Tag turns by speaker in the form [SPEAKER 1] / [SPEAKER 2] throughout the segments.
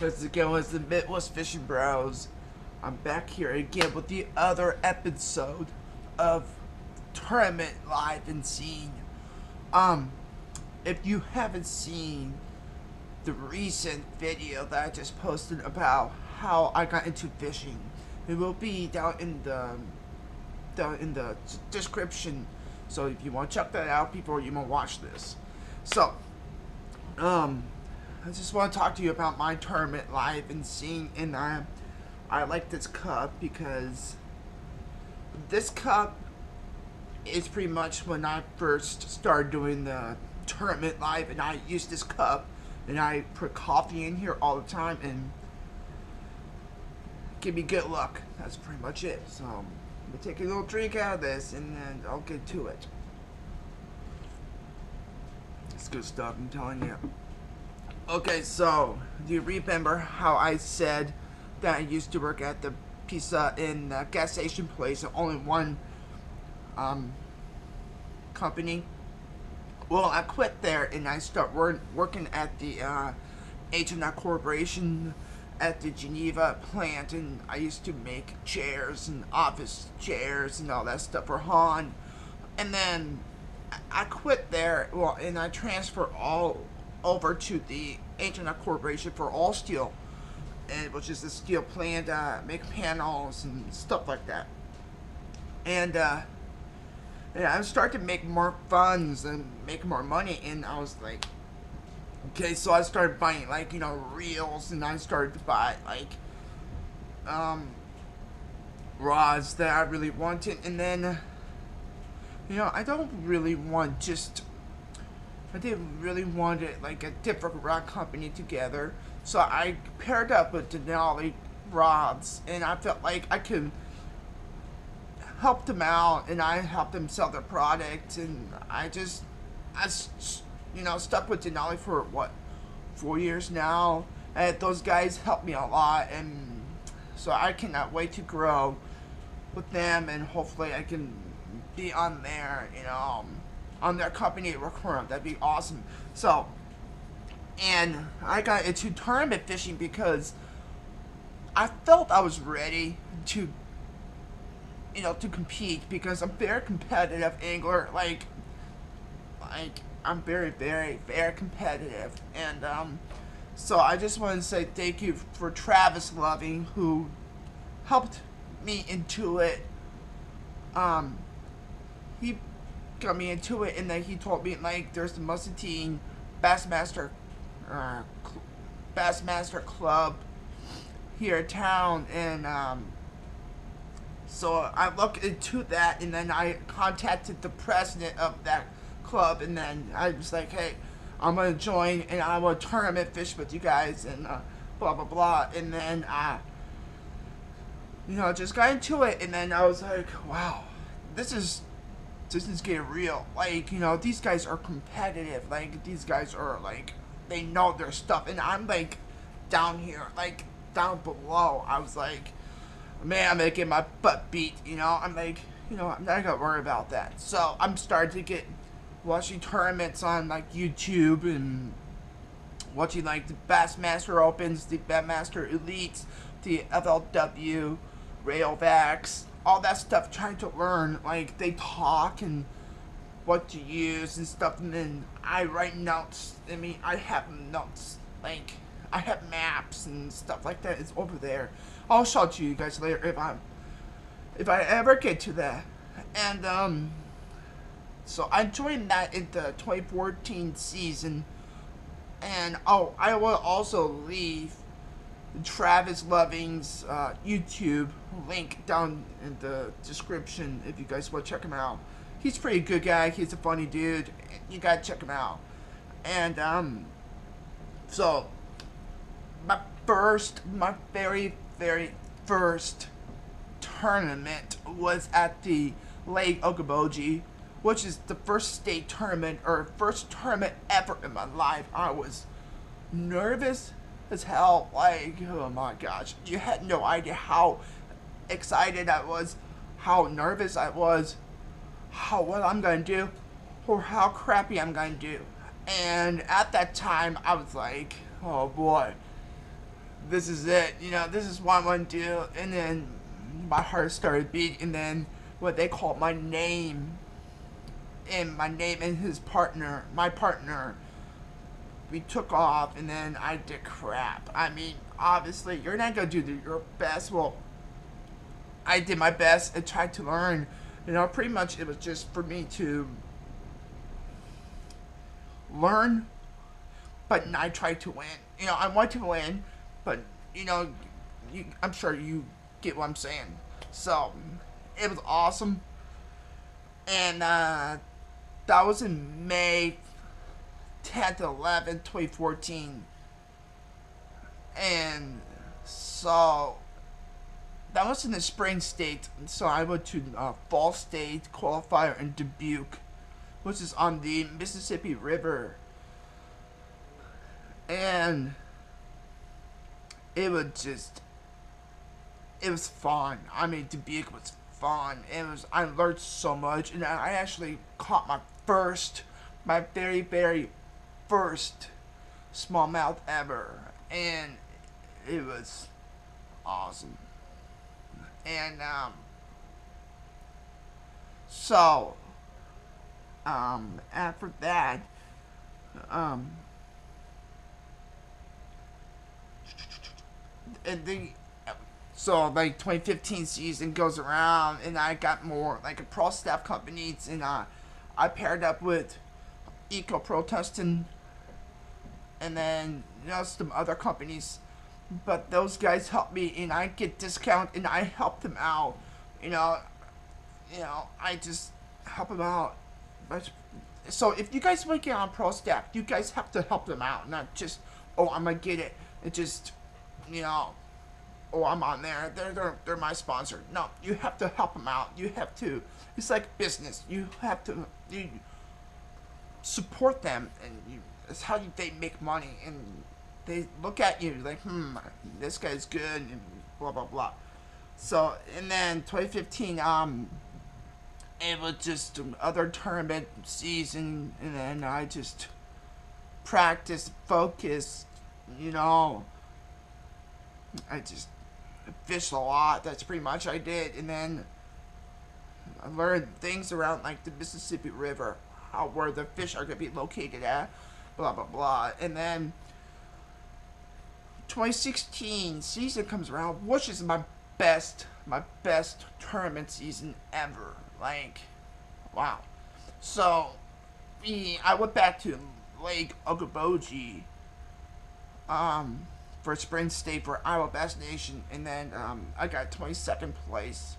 [SPEAKER 1] How's it going? It's the Midwestfishingbros. I'm back here again with the other episode of Tournament Live and Scene. Um, if you haven't seen the recent video that I just posted about how I got into fishing, it will be down in the description. So if you want to check that out before you want to watch this. So, I just want to talk to you about my tournament live and seeing, and I like this cup because this cup is pretty much when I first started doing the tournament live, and I used this cup and I put coffee in here all the time and give me good luck. That's pretty much it. So I'm gonna take a little drink out of this and then I'll get to it. It's good stuff, I'm telling you. Okay, so do you remember how I said that I used to work at the pizza in the gas station place, only one company? Well, I quit there and I start working at the H&R Corporation at the Geneva plant, and I used to make chairs and office chairs and all that stuff for Han. And then I quit there, well, and I transferred all over to the H&R Corporation for all steel, and which is the steel plant, make panels and stuff like that. And I started to make more funds and make more money, and I was like, okay, so I started buying, like, reels, and I started to buy, like, rods that I really wanted, and then, I don't really want I didn't really want it like a different rod company together, so I paired up with Denali Rods, and I felt like I could help them out, and I helped them sell their product, and I stuck with Denali for what, 4 years now, and those guys helped me a lot, and so I cannot wait to grow with them, and hopefully I can be on there, on their company at work for them. That'd be awesome. So, and I got into tournament fishing because I felt I was ready to, to compete, because I'm a very competitive angler. Like I'm very, very, very competitive, and so I just want to say thank you for Travis Loving, who helped me into it. He got me into it, and then he told me, like, there's the Muscatine Bassmaster Club here in town, and so I looked into that, and then I contacted the president of that club, and then I was like, hey, I'm gonna join, and I will tournament fish with you guys, and blah blah blah, and then just got into it, and then I was like, wow, this is getting real. Like, these guys are competitive. Like, these guys are, like, they know their stuff. And I'm, like, down here, like, down below. I was like, man, I'm going to get my butt beat, I'm like, I'm not going to worry about that. So, I'm starting to watching tournaments on, like, YouTube, and watching, like, the Bassmaster Opens, the Bassmaster Elites, the FLW, Railvacs, all that stuff, trying to learn. Like, they talk and what to use and stuff, and then I write notes. I have notes, like, I have maps and stuff like that. It's over there. I'll show it to you guys later if I ever get to that. And so I joined that in the 2014 season, and I will also leave Travis Loving's YouTube link down in the description if you guys want to check him out. He's a pretty good guy. He's a funny dude. You gotta check him out. And so my very, very first tournament was at the Lake Okoboji, which is the first state tournament, or first tournament ever in my life. I was nervous as hell. Like, oh my gosh, you had no idea how excited I was, how nervous I was, what I'm gonna do, or how crappy I'm gonna do. And at that time I was like, oh boy, this is it. You know, this is what I want to do. And then my heart started beating. And then what they called my name, and his partner, my partner, we took off. And then I did crap. I mean, obviously, you're not gonna do your best. Well, I did my best and tried to learn. You know, pretty much it was just for me to learn, but I tried to win. You know, I want to win, but you know, I'm sure you get what I'm saying. So it was awesome, and that was in May 10th, 11th, 2014, and so that was in the spring state. So I went to fall state qualifier in Dubuque, which is on the Mississippi River, and it was fun. I mean, Dubuque was fun. I learned so much, and I actually caught my very, very first smallmouth ever, and it was awesome. And so after that, um, and the so like 2015 season goes around, and I got more like a Prostaff Companies, and I paired up with Pro Tungsten, and then you know some other companies, but those guys helped me, and I get discount, and I help them out, you know, I just help them out. But so if you guys want to get on Prostaff, you guys have to help them out, not just I'm gonna get it. It just you know I'm on there. They're my sponsor. No, you have to help them out. You have to. It's like business. You have to support them, and it's how they make money, and they look at you like, this guy's good, and blah blah blah. So and then 2015, it was just other tournament season, and then I just practiced, focused, you know. I just fished a lot. That's pretty much I did, and then I learned things around like the Mississippi River, where the fish are gonna be located at, blah blah blah. And then 2016 season comes around, which is my best tournament season ever. Like, wow. So I went back to Lake Okoboji for spring state for Iowa Bass Nation, and then I got 22nd place,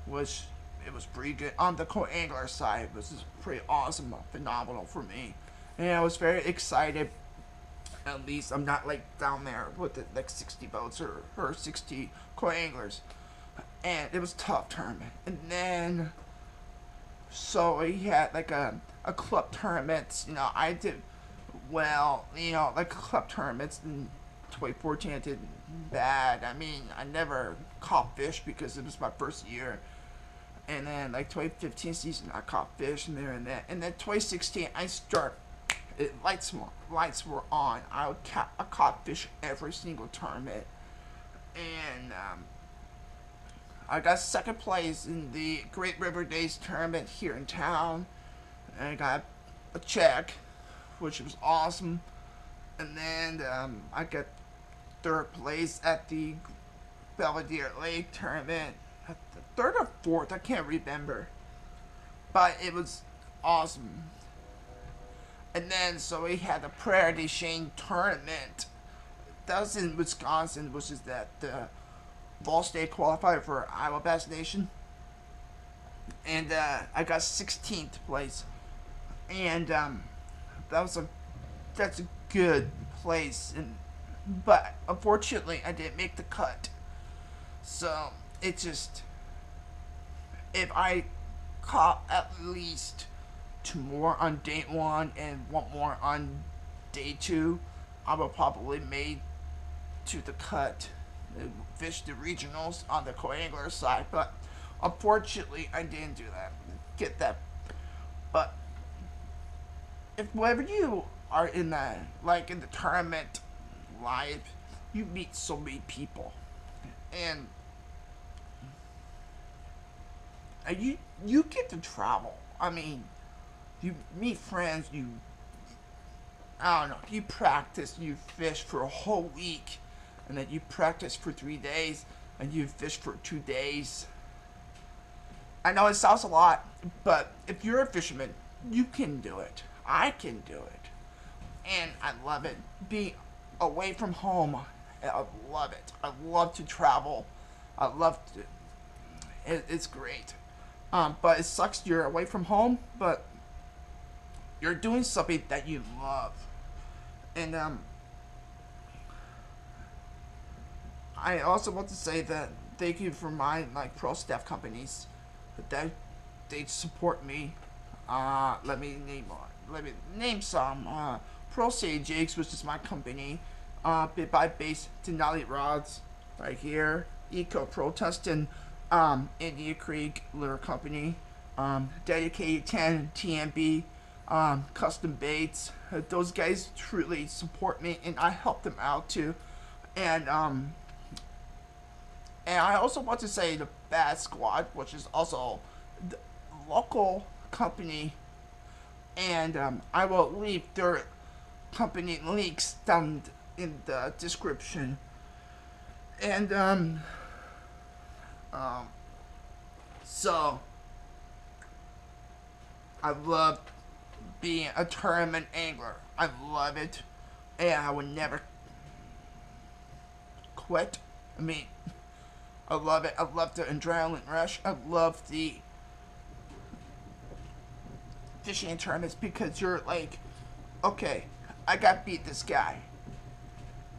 [SPEAKER 1] which it was pretty good on the co-angler side. This is pretty awesome, phenomenal for me, and I was very excited. At least I'm not like down there with like 60 boats or 60 co-anglers, and it was a tough tournament. And then so we had like a club tournament. You know, I did well. You know, like club tournaments in 2014 I did bad. I mean, I never caught fish because it was my first year. And then like 2015 season I caught fish and there and that. And then 2016 I start. Lights were on. I caught fish every single tournament, and I got second place in the Great River Days tournament here in town, and I got a check, which was awesome. And then I got third place at the Belvedere Lake tournament, third or fourth, I can't remember, but it was awesome. And then, so we had the Prairie de Chien tournament. That was in Wisconsin, which is the fall state qualifier for Iowa Bass Nation. And I got 16th place. And that's a good place. But unfortunately, I didn't make the cut. So it just, if I caught at least 2 more on day 1 and 1 more on day 2, I would probably made to the cut, fish the regionals on the co-angler side. But unfortunately, I didn't do that. Get that. But if whenever you are in the tournament life, you meet so many people, and you get to travel. I mean, you meet friends. I don't know. You practice. You fish for a whole week, and then you practice for 3 days, and you fish for 2 days. I know it sounds a lot, but if you're a fisherman, you can do it. I can do it, and I love it. Being away from home, I love it. I love to travel. I love to. It's great. But it sucks you're away from home, but you're doing something that you love. And I also want to say that thank you for my Prostaff Companies that they support me. Let me name some. Prostaff Jigs, which is my company. Bit by base Denali Rods, right here. Pro Tungsten, Indian Creek Lure Company. Dedicated 10 TMB Custom Baits. Those guys truly support me, and I help them out too. And I also want to say the Bad Squad, which is also the local company, and I will leave their company links down in the description. And so I love being a tournament angler. I love it, and I would never quit. I mean, I love it. I love the adrenaline rush. I love the fishing tournaments because you're like, okay, I got beat this guy.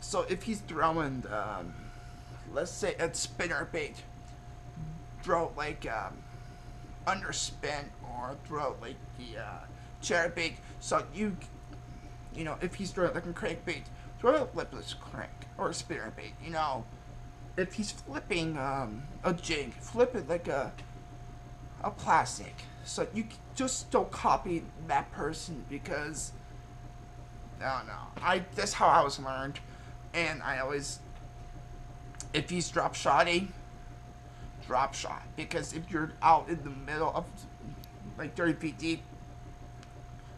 [SPEAKER 1] So if he's throwing, let's say a spinner bait, throw like underspin or throw like the chair bait. So you know, if he's throwing like a crankbait, throw a lipless crank or a spinner bait. You know, if he's flipping a jig, flip it like a plastic. So you just don't copy that person because I don't know. That's how I was learned, and I always, if he's drop shotting, drop shot, because if you're out in the middle of like 30 feet deep,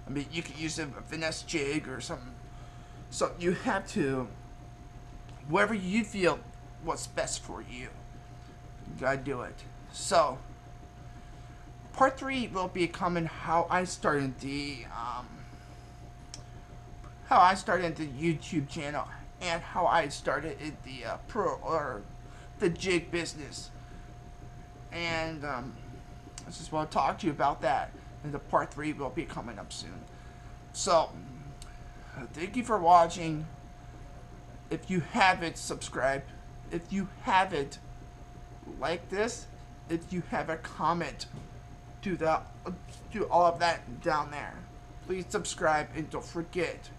[SPEAKER 1] I mean, you could use a finesse jig or something. So you have to, wherever you feel what's best for you, you gotta do it. So part 3 will be coming how I started the YouTube channel and how I started in the the jig business. And I just want to talk to you about that. And the part 3 will be coming up soon. So thank you for watching. If you haven't subscribed, if you haven't liked this, if you have a comment, do all of that down there. Please subscribe and don't forget.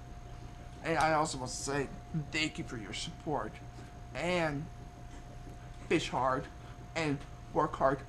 [SPEAKER 1] And I also want to say thank you for your support. And fish hard and work hard